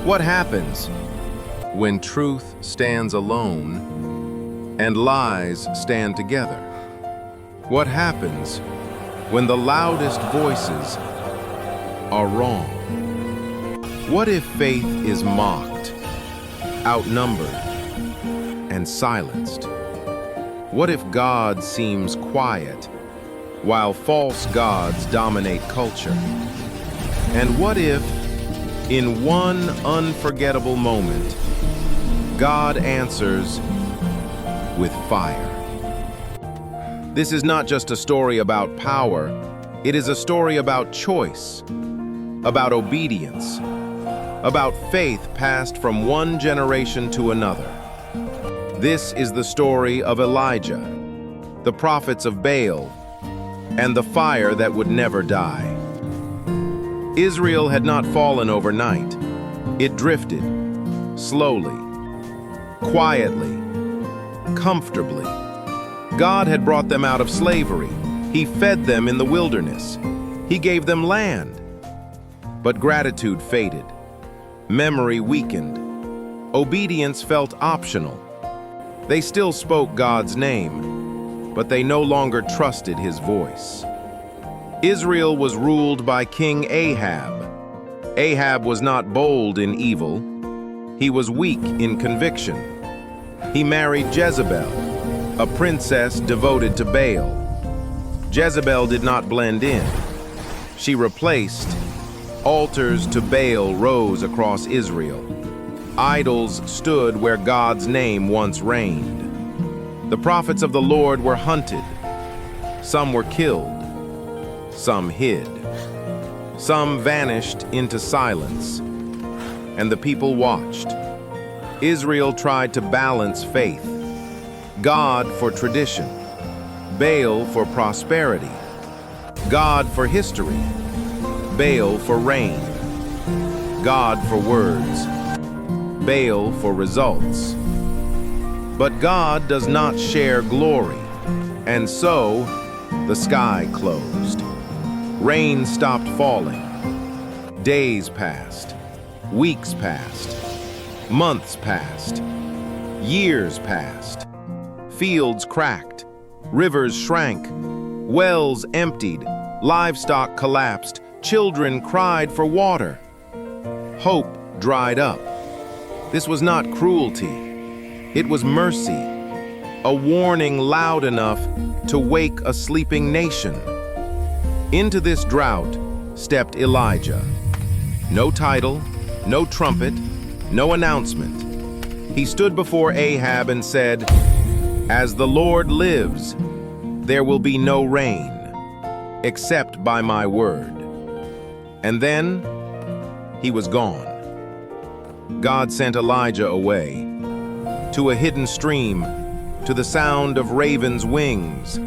What happens when truth stands alone and lies stand together? What happens when the loudest voices are wrong? What if faith is mocked, outnumbered, and silenced? What if God seems quiet while false gods dominate culture? And what if, in one unforgettable moment, God answers with fire? This is not just a story about power, it is a story about choice, about obedience, about faith passed from one generation to another. This is the story of Elijah, the prophets of Baal, and the fire that would never die. Israel had not fallen overnight. It drifted, slowly, quietly, comfortably. God had brought them out of slavery. He fed them in the wilderness. He gave them land. But gratitude faded. Memory weakened. Obedience felt optional. They still spoke God's name, but they no longer trusted his voice. Israel was ruled by King Ahab. Ahab was not bold in evil. He was weak in conviction. He married Jezebel, a princess devoted to Baal. Jezebel did not blend in. She replaced. Altars to Baal rose across Israel. Idols stood where God's name once reigned. The prophets of the Lord were hunted. Some were killed. Some hid. Some vanished into silence. And the people watched. Israel tried to balance faith. God for tradition. Baal for prosperity. God for history. Baal for reign. God for words. Baal for results. But God does not share glory, and so the sky closed. Rain stopped falling. Days passed. Weeks passed. Months passed. Years passed. Fields cracked. Rivers shrank. Wells emptied. Livestock collapsed. Children cried for water. Hope dried up. This was not cruelty. It was mercy, a warning loud enough to wake a sleeping nation. Into this drought stepped Elijah. No title, no trumpet, no announcement. He stood before Ahab and said, "As the Lord lives, there will be no rain, except by my word." And then he was gone. God sent Elijah away, to a hidden stream, to the sound of ravens' wings.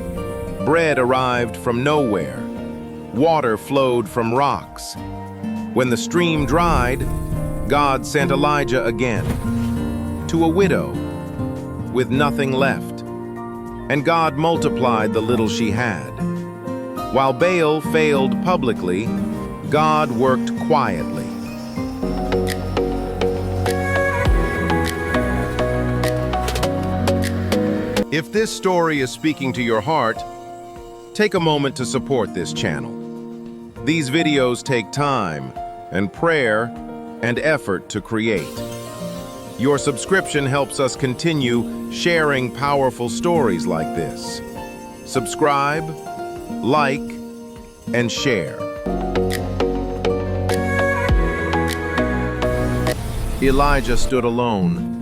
Bread arrived from nowhere. Water flowed from rocks. When the stream dried, God sent Elijah again, to a widow with nothing left. And God multiplied the little she had. While Baal failed publicly, God worked quietly. If this story is speaking to your heart, take a moment to support this channel. These videos take time and prayer and effort to create. Your subscription helps us continue sharing powerful stories like this. Subscribe, like, and share. Elijah stood alone.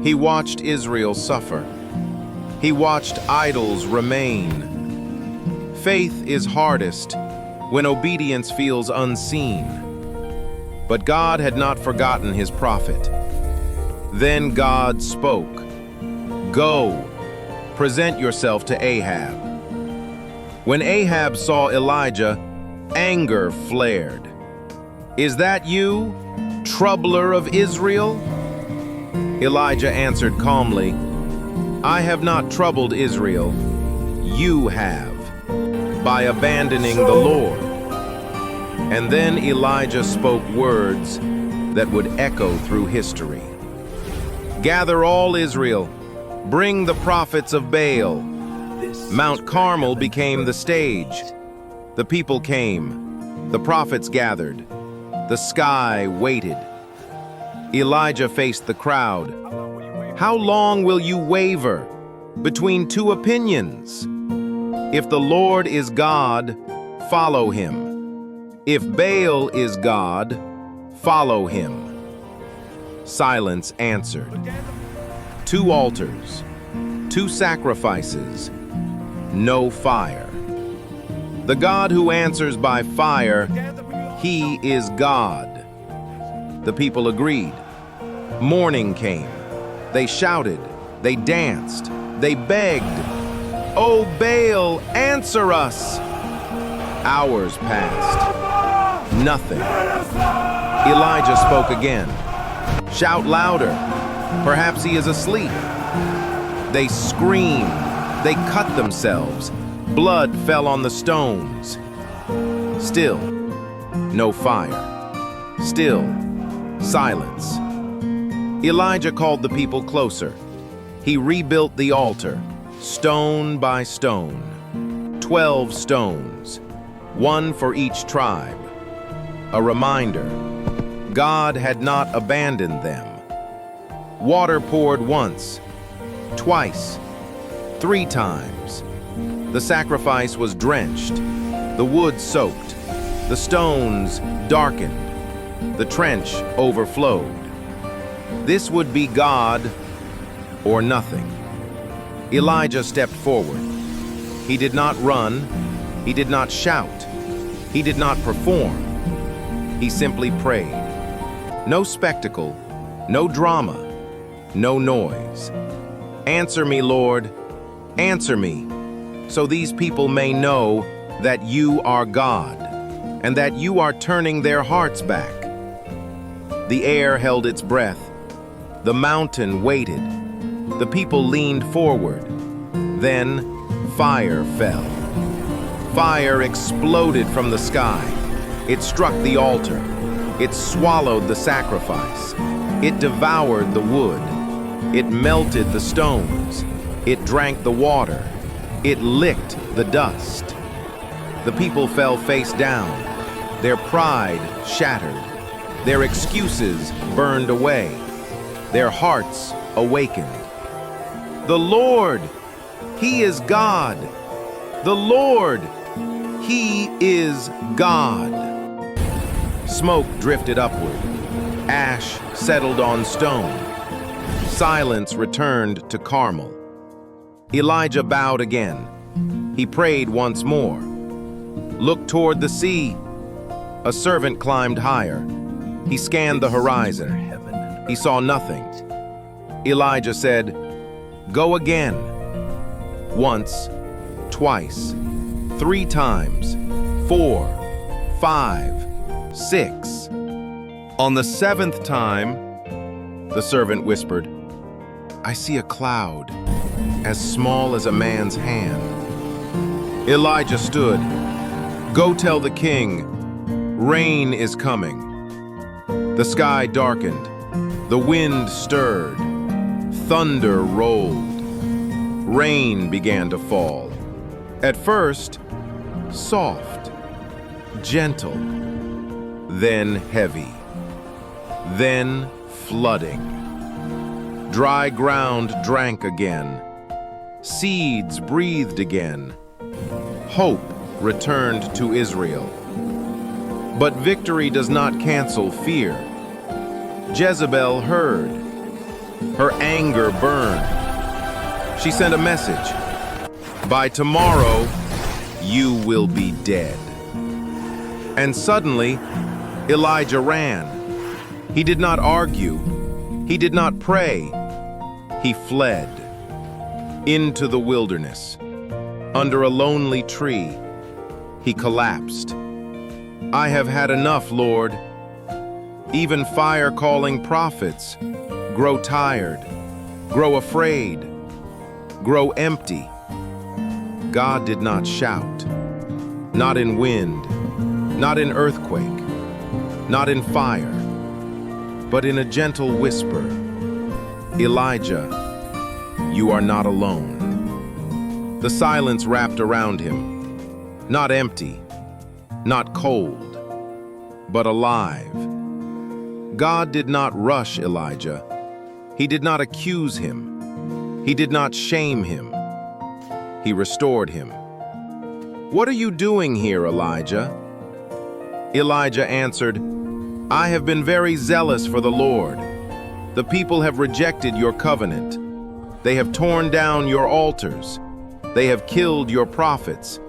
He watched Israel suffer. He watched idols remain. Faith is hardest when obedience feels unseen. But God had not forgotten his prophet. Then God spoke, "Go, present yourself to Ahab." When Ahab saw Elijah, anger flared. "Is that you, troubler of Israel?" Elijah answered calmly, "I have not troubled Israel. You have, by abandoning the Lord." And then Elijah spoke words that would echo through history. Gather all Israel, bring the prophets of Baal. Mount Carmel became the stage. The people came, the prophets gathered, the sky waited. Elijah faced the crowd. How long will you waver between two opinions? If the Lord is God, follow him. If Baal is God, follow him. Silence answered. 2 altars, 2 sacrifices, no fire. The God who answers by fire, he is God. The people agreed. Morning came. They shouted, they danced, they begged. "O Baal, answer us!" Hours passed. Nothing. Elijah spoke again. "Shout louder. Perhaps he is asleep." They screamed. They cut themselves. Blood fell on the stones. Still, no fire. Still, silence. Elijah called the people closer. He rebuilt the altar, stone by stone. 12 stones, 1 for each tribe. A reminder, God had not abandoned them. Water poured once, twice, 3 times. The sacrifice was drenched, the wood soaked, the stones darkened, the trench overflowed. This would be God or nothing. Elijah stepped forward. He did not run, he did not shout, he did not perform. He simply prayed. No spectacle, no drama, no noise. Answer me, Lord, answer me, so these people may know that you are God and that you are turning their hearts back. The air held its breath. The mountain waited. The people leaned forward. Then fire fell. Fire exploded from the sky. It struck the altar. It swallowed the sacrifice. It devoured the wood. It melted the stones. It drank the water. It licked the dust. The people fell face down. Their pride shattered. Their excuses burned away. Their hearts awakened. The Lord, he is God. The Lord, he is God. Smoke drifted upward. Ash settled on stone. Silence returned to Carmel. Elijah bowed again. He prayed once more. Looked toward the sea. A servant climbed higher. He scanned the horizon. He saw nothing. Elijah said, "Go again." Once, twice, 3 times, 4, 5, 6. On the 7th time, the servant whispered, "I see a cloud, as small as a man's hand." Elijah stood. "Go tell the king, rain is coming." The sky darkened. The wind stirred. Thunder rolled. Rain began to fall. At first, soft, gentle, then heavy, then flooding. Dry ground drank again. Seeds breathed again. Hope returned to Israel. But victory does not cancel fear. Jezebel heard. Her anger burned. She sent a message. "By tomorrow, you will be dead." And suddenly, Elijah ran. He did not argue. He did not pray. He fled into the wilderness. Under a lonely tree, he collapsed. "I have had enough, Lord." Even fire-calling prophets grow tired, grow afraid, grow empty. God did not shout, not in wind, not in earthquake, not in fire. but in a gentle whisper, "Elijah, you are not alone." The silence wrapped around him, not empty, not cold, but alive. God did not rush Elijah. He did not accuse him. He did not shame him. He restored him. "What are you doing here, Elijah?" Elijah answered, "I have been very zealous for the Lord. The people have rejected your covenant. They have torn down your altars. They have killed your prophets.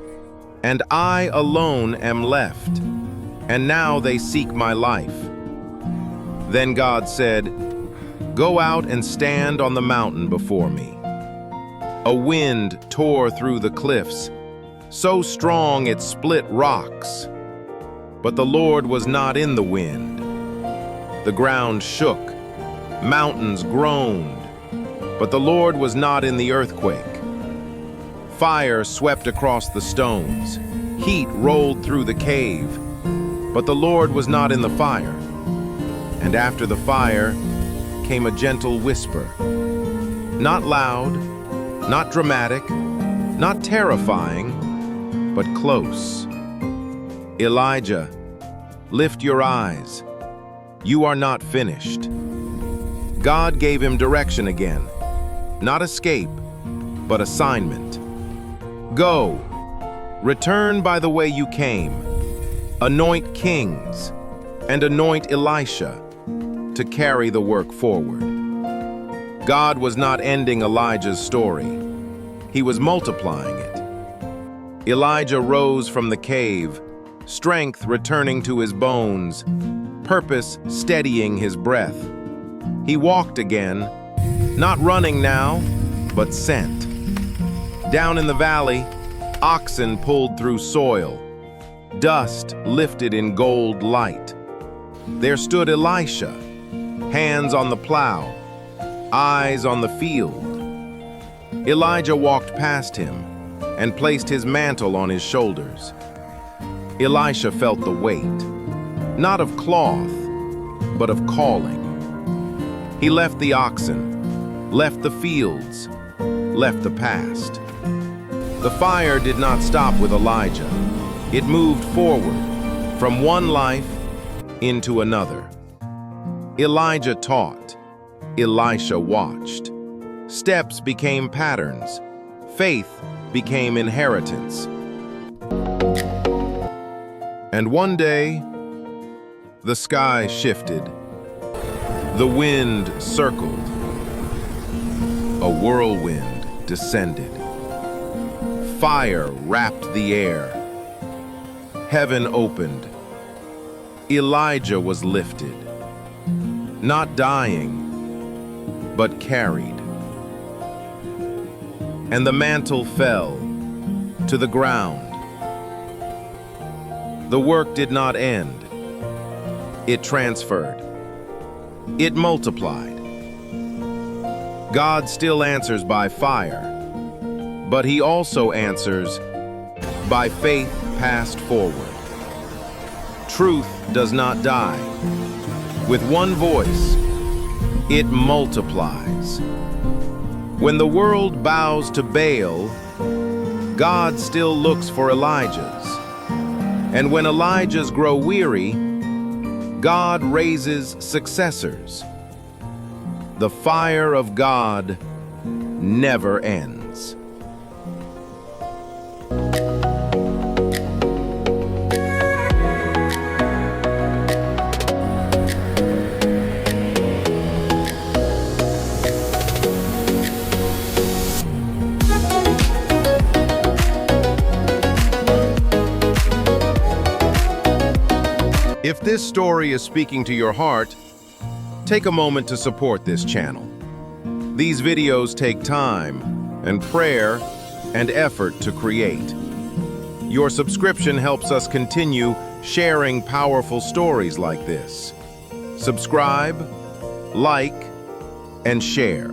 And I alone am left. And now they seek my life." Then God said, "Go out and stand on the mountain before me." A wind tore through the cliffs, so strong it split rocks. But the Lord was not in the wind. The ground shook, mountains groaned, but the Lord was not in the earthquake. Fire swept across the stones, heat rolled through the cave, but the Lord was not in the fire. And after the fire came a gentle whisper, not loud, not dramatic, not terrifying, but close. "Elijah, lift your eyes. You are not finished." God gave him direction again, not escape, but assignment. "Go, return by the way you came, anoint kings, and anoint Elisha to carry the work forward." God was not ending Elijah's story. He was multiplying it. Elijah rose from the cave, strength returning to his bones, purpose steadying his breath. He walked again, not running now, but sent. Down in the valley, oxen pulled through soil, dust lifted in gold light. There stood Elisha, hands on the plow, eyes on the field. Elijah walked past him and placed his mantle on his shoulders. Elisha felt the weight, not of cloth, but of calling. He left the oxen, left the fields, left the past. The fire did not stop with Elijah. It moved forward, from one life into another. Elijah taught, Elisha watched. Steps became patterns. Faith became inheritance. And one day, the sky shifted. The wind circled. A whirlwind descended. Fire wrapped the air. Heaven opened. Elijah was lifted, not dying, but carried. And the mantle fell to the ground. The work did not end. It transferred. It multiplied. God still answers by fire, but He also answers by faith passed forward. Truth does not die. With one voice, it multiplies. When the world bows to Baal, God still looks for Elijahs. And when Elijahs grow weary, God raises successors. The fire of God never ends. If this story is speaking to your heart, take a moment to support this channel. These videos take time and prayer and effort to create. Your subscription helps us continue sharing powerful stories like this. Subscribe, like, and share.